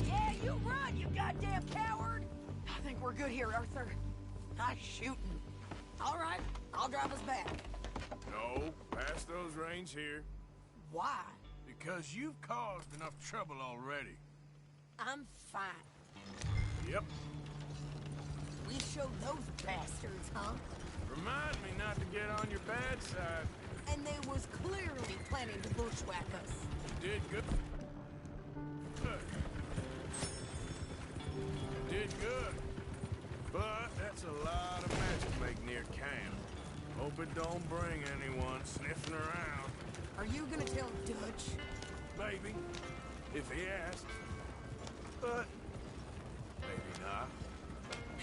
Yeah, you run, you goddamn coward! I think we're good here, Arthur. Nice shooting. All right, I'll drive us back. No, pass those reins here. Why? Because you've caused enough trouble already. I'm fine. Yep. We showed those bastards, huh? Remind me not to get on your bad side. And they was clearly planning to bushwhack us. You did good. Good. You did good. But that's a lot of mess to make near camp. Hope it don't bring anyone sniffing around. Are you gonna tell Dutch? Maybe. If he asks. But maybe not.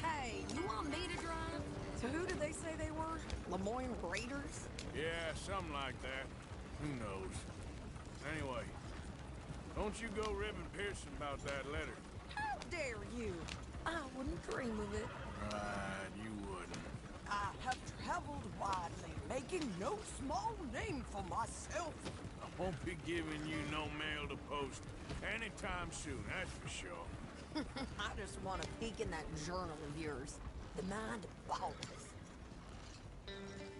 Hey, you want me to drive? So who did they say they were? Lemoyne Raiders? Yeah, something like that. Who knows? Anyway, don't you go ribbing Pearson about that letter. How dare you? I wouldn't dream of it. Right, you wouldn't. I have traveled widely, making no small name for myself. I won't be giving you no mail to post anytime soon, that's for sure. I just want to peek in that journal of yours. The mind boggles.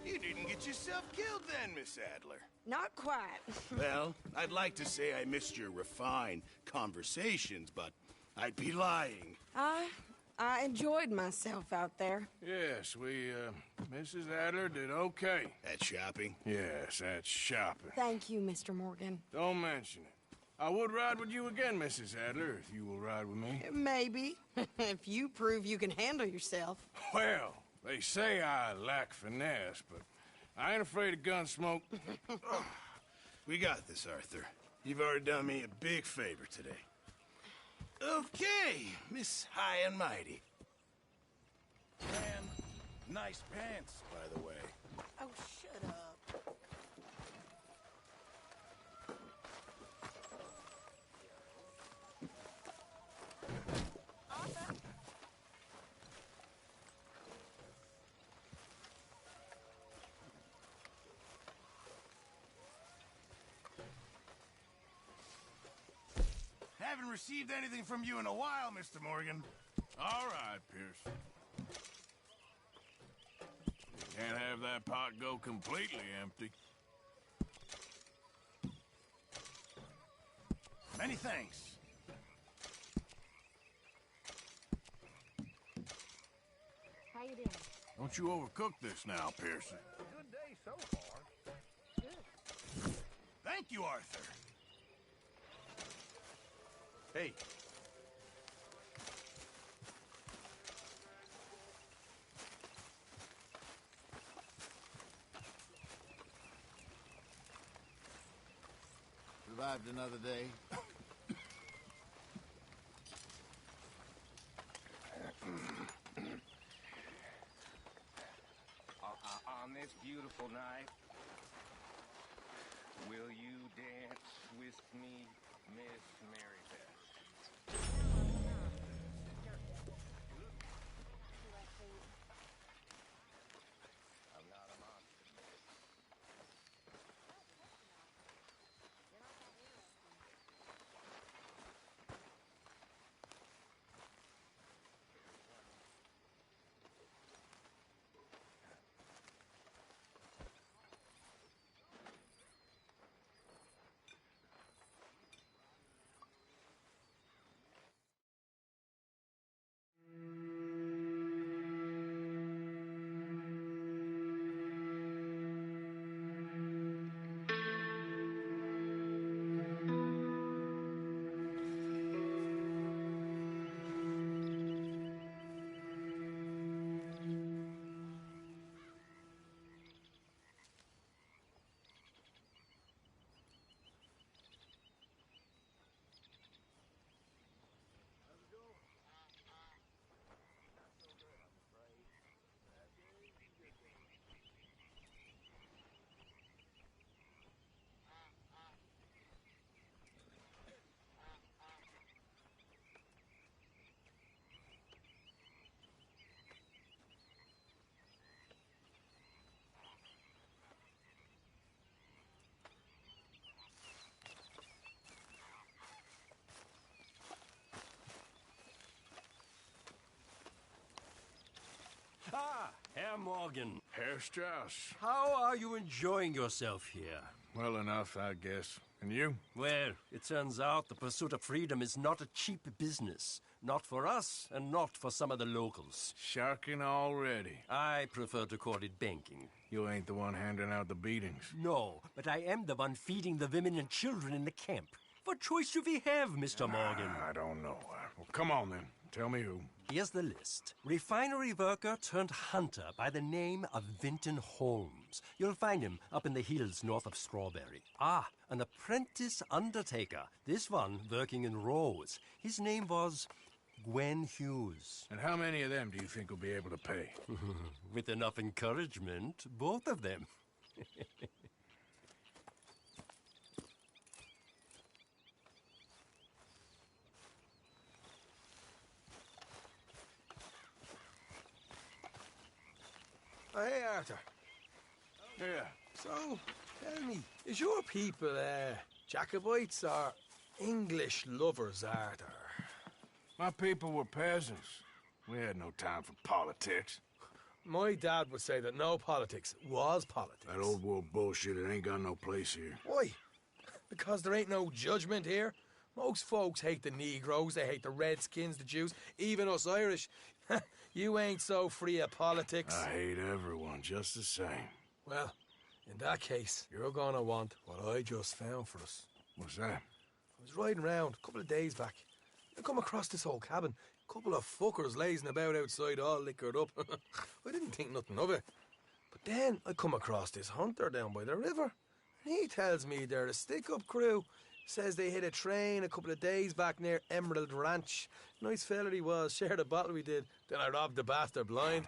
You didn't get yourself killed then, Miss Adler. Not quite. Well, I'd like to say I missed your refined conversations, but I'd be lying. I enjoyed myself out there. Yes, Mrs. Adler did okay. At shopping? Yes, that's shopping. Thank you, Mr. Morgan. Don't mention it. I would ride with you again, Mrs. Adler, if you will ride with me. Maybe. If you prove you can handle yourself. Well, they say I lack finesse, but I ain't afraid of gun smoke. We got this, Arthur. You've already done me a big favor today. Okay, Miss High and Mighty. And nice pants, by the way. Oh, shut up. Haven't received anything from you in a while, Mr. Morgan. All right, Pierce. Can't have that pot go completely empty. Many thanks. Don't you overcook this now, Pearson. Good day so far. Thank you, Arthur. Hey. Survived another day. On this beautiful night, will you dance with me, Miss Marybeth? I'm not a monster. Ah, Herr Morgan. Herr Strauss. How are you enjoying yourself here? Well enough, I guess. And you? Well, it turns out the pursuit of freedom is not a cheap business. Not for us, and not for some of the locals. Sharking already. I prefer to call it banking. You ain't the one handing out the beatings. No, but I am the one feeding the women and children in the camp. What choice do we have, Mr. Morgan? I don't know. Well, come on then. Tell me who. Here's the list. Refinery worker turned hunter by the name of Vinton Holmes. You'll find him up in the hills north of Strawberry. Ah, an apprentice undertaker. This one working in Rose. His name was Gwen Hughes. And how many of them do you think will be able to pay? With enough encouragement, both of them. Oh, hey, Arthur. Yeah. So, tell me, is your people, Jacobites or English lovers, Arthur? My people were peasants. We had no time for politics. My dad would say that no politics was politics. That old world bullshit, it ain't got no place here. Why? Because there ain't no judgment here. Most folks hate the Negroes, they hate the Redskins, the Jews, even us Irish. You ain't so free of politics. I hate everyone just the same. Well, in that case, you're gonna want what I just found for us. What's that? I was riding around a couple of days back. I come across this old cabin. A couple of fuckers lazing about outside all liquored up. I didn't think nothing of it. But then I come across this hunter down by the river. And he tells me they're a stick-up crew. Says they hit a train a couple of days back near Emerald Ranch. Nice fella he was, shared a bottle we did. Then I robbed the bastard blind.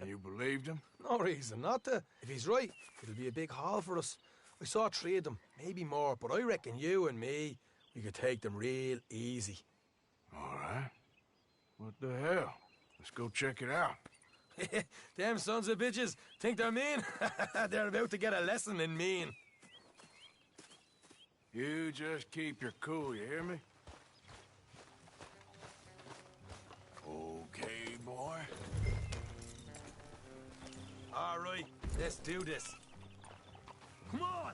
You believed him? No reason not to. If he's right, it'll be a big haul for us. I saw 3 of them, maybe more, but I reckon you and me, we could take them real easy. All right. What the hell? Let's go check it out. Them sons of bitches think they're mean. They're about to get a lesson in mean. You just keep your cool, you hear me? Okay, boy. All right, let's do this. Come on!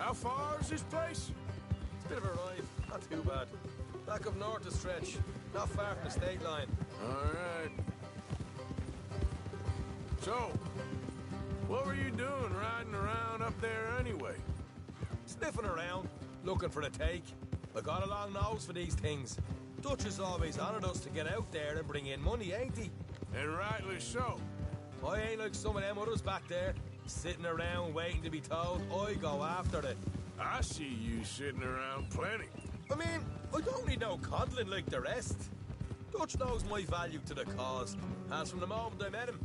How far is this place? It's a bit of a ride. Not too bad. Back up north a stretch. Not far from the state line. All right. So, what were you doing riding around up there anyway? Sniffing around, looking for a take. I got a long nose for these things. Dutch is always honoured us to get out there and bring in money, ain't he? And rightly so. I ain't like some of them others back there, sitting around waiting to be told. I go after it. I see you sitting around plenty. I mean, I don't need no coddling like the rest. Dutch knows my value to the cause, as from the moment I met him.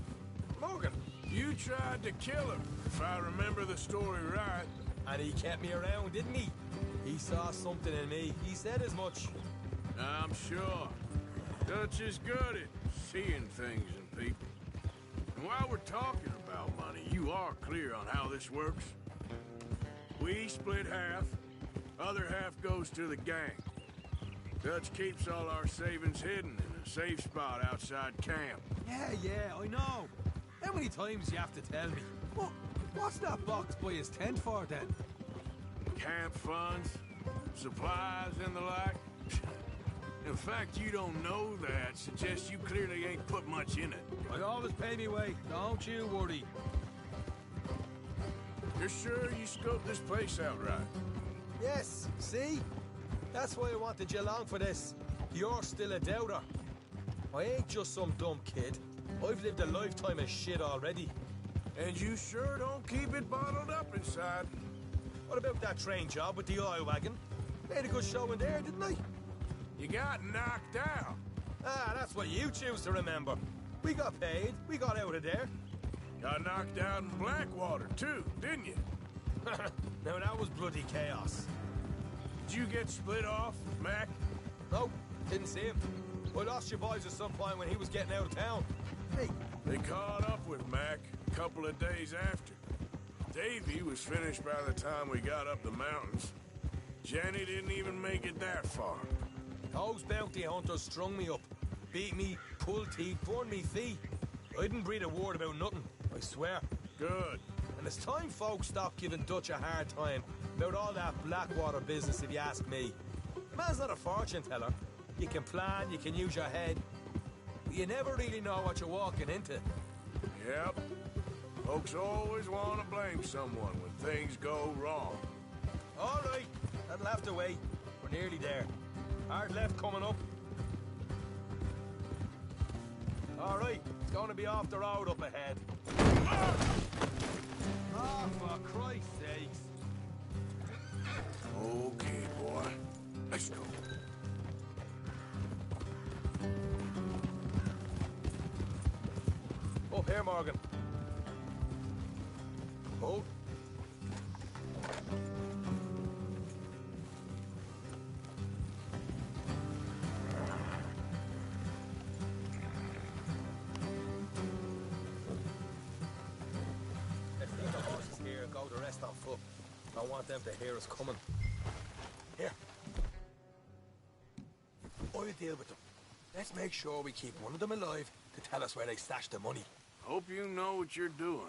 Morgan. You tried to kill him, if I remember the story right. And he kept me around, didn't he? He saw something in me. He said as much. I'm sure. Dutch is good at seeing things in people. And while we're talking about money, you are clear on how this works? We split half, other half goes to the gang. Dutch keeps all our savings hidden in a safe spot outside camp. Yeah, I know. How many times you have to tell me? What's that box by his tent for, then? Camp funds, supplies, and the like. In fact, you don't know that suggests you clearly ain't put much in it. I always pay me way, don't you worry. You're sure you scoped this place out right? Yes, see? That's why I wanted you along for this. You're still a doubter. I ain't just some dumb kid. I've lived a lifetime of shit already. And you sure don't keep it bottled up inside. What about that train job with the oil wagon? Made a good show in there, didn't I? You got knocked out. Ah, that's what you choose to remember. We got paid. We got out of there. Got knocked out in Blackwater, too, didn't you? Now, that was bloody chaos. Did you get split off, Mac? No, didn't see him. I lost your boys at some point when he was getting out of town. Hey. They caught up with Mac a couple of days after. Davy was finished by the time we got up the mountains. Jenny didn't even make it that far. Those bounty hunters strung me up, beat me, pulled teeth, burned me feet. I didn't breathe a word about nothing, I swear. Good. And it's time folks stop giving Dutch a hard time about all that Blackwater business, if you ask me. The man's not a fortune teller. You can plan, you can use your head, but you never really know what you're walking into. Yep. Folks always want to blame someone when things go wrong. All right, that'll have to wait. We're nearly there. Hard left coming up. All right, it's going to be off the road up ahead. Oh, for Christ's sakes. Okay, boy. Let's go. Up here, Morgan. Hold. Let's leave the horses here and go the rest on foot. I want them to hear us coming. Here. I'll deal with them. Let's make sure we keep one of them alive to tell us where they stashed the money. Hope you know what you're doing.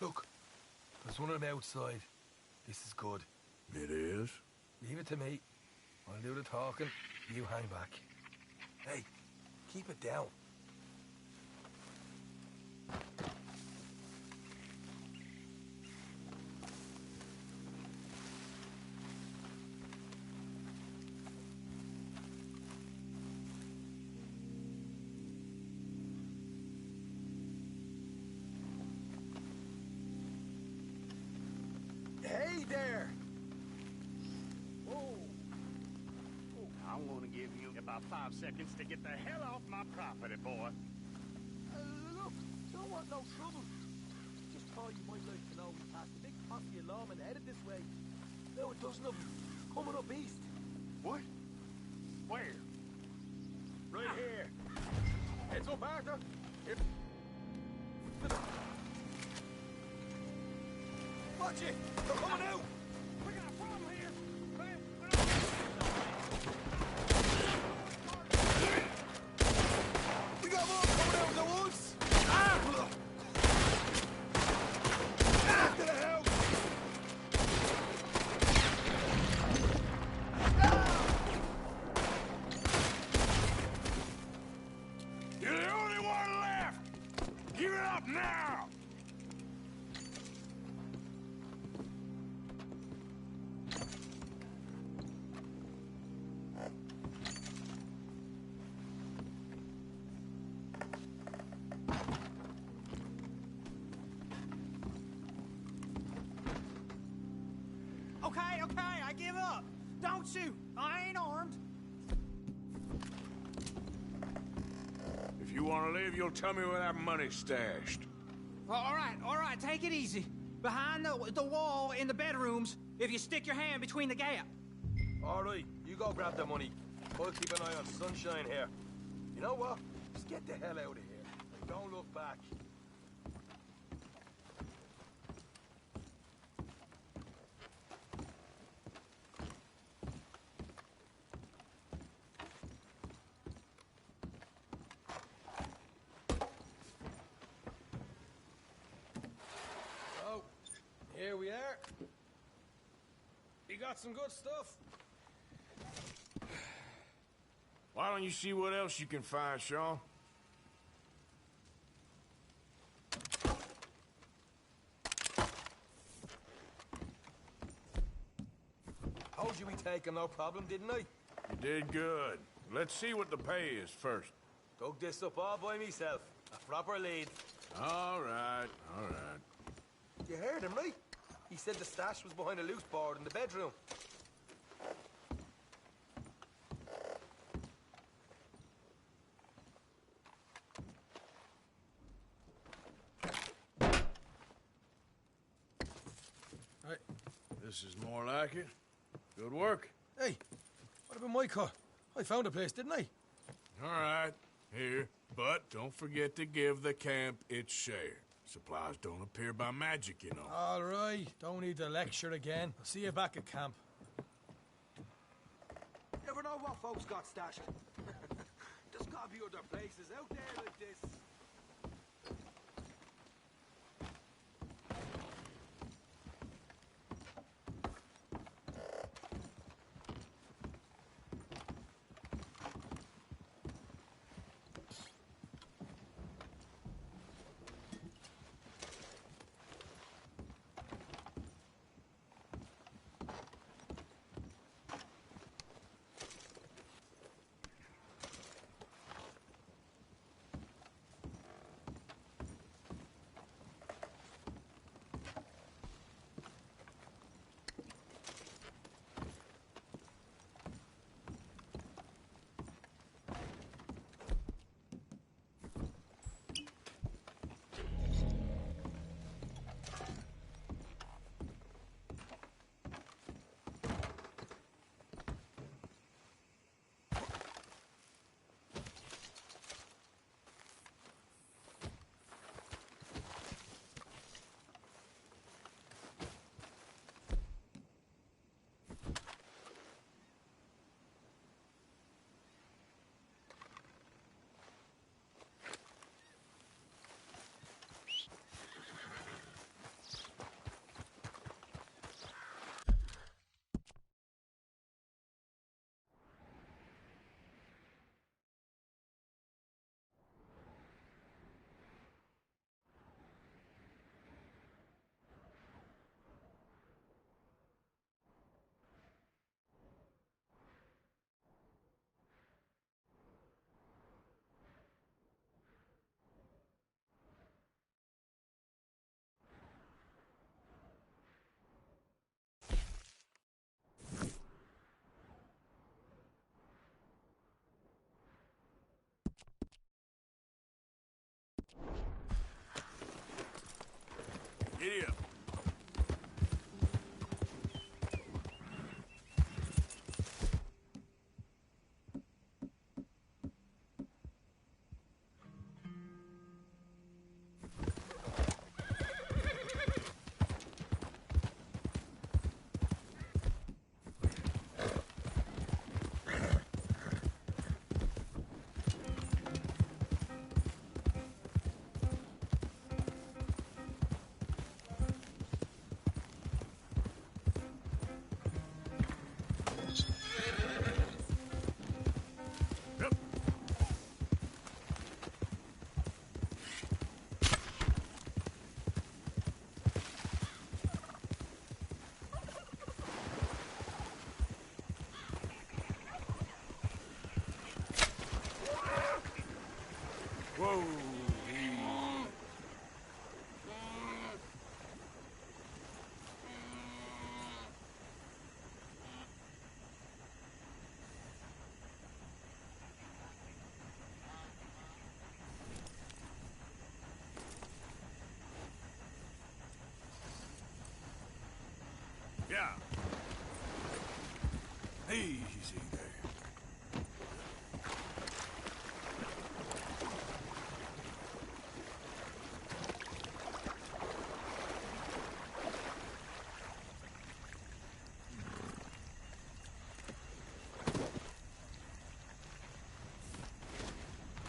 Look, there's one of them outside. This is good. It is? Leave it to me. I'll do the talking. You hang back. Hey, keep it down. Hey there! I'm gonna give you about 5 seconds to get the hell off my property, boy. Look, don't want no trouble. Just thought you might like to know we passed a big posse of lawmen headed this way. Now a dozen of them coming up east. What? Where? Right here. Heads up, Arthur. Watch it! They're coming out! We got a problem here. We got more coming out of the woods! Back to the house! You're the only one left! Give it up now! Okay, I give up. Don't shoot. I ain't armed. If you want to live, you'll tell me where that money's stashed. All right, take it easy. Behind the wall in the bedrooms, if you stick your hand between the gap. All right, you go grab the money. I'll keep an eye on Sunshine here. You know what? Just get the hell out of here. And don't look back. So, here we are. You got some good stuff. Why don't you see what else you can find, Sean? Told you we take him, no problem, didn't I? You did good. Let's see what the pay is first. Dug this up all by myself. A proper lead. All right, all right. You heard him, right? He said the stash was behind a loose board in the bedroom. Right. This is more like it. Good work. Hey, what about my car? I found a place, didn't I? All right, here. But don't forget to give the camp its share. Supplies don't appear by magic, you know. All right, don't need to lecture again. I'll see you back at camp. Never know what folks got stashed. There's gotta be other places out there like this. Easy there.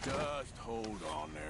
Just hold on there.